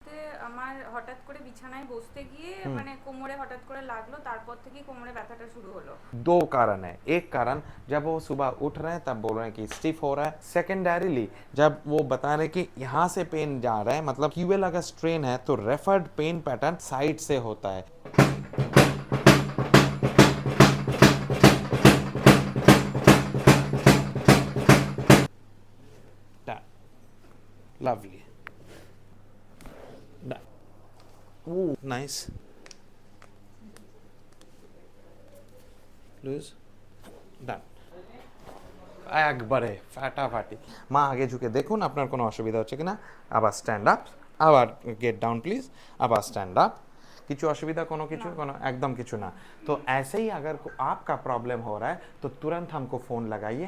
বলতে আমার হঠাৎ করে বিছানায় বসতে গিয়ে মানে কোমরে হঠাৎ করে লাগলো, তারপর থেকেই কোমরে ব্যথাটা শুরু হলো। दो कारण है। एक कारण जब वो सुबह उठ रहे हैं तब बोल रहे हैं कि स्टिफ हो रहा है। सेकेंडरीली जब वो बता रहे हैं कि यहाँ से पेन जा रहा है, मतलब क्यूएल अगर स्ट्रेन है तो रेफर्ड पेन पैटर्न साइड से होता है। लवली, नाइस, लूज, ডান, একবারে ফাটাফাটি। মা আগে ঝুঁকে দেখুন আপনার কোনো অসুবিধা হচ্ছে কিনা। আবার স্ট্যান্ড আপ, আবার गेट डाउन प्लीज, আবার স্ট্যান্ড আপ। কিছু অসুবিধা কোনো কিছু না। কোনো एकदम কিছু ना। तो ऐसे ही अगर आपका प्रॉब्लम हो रहा है तो तुरंत हमको फ़ोन लगाइए।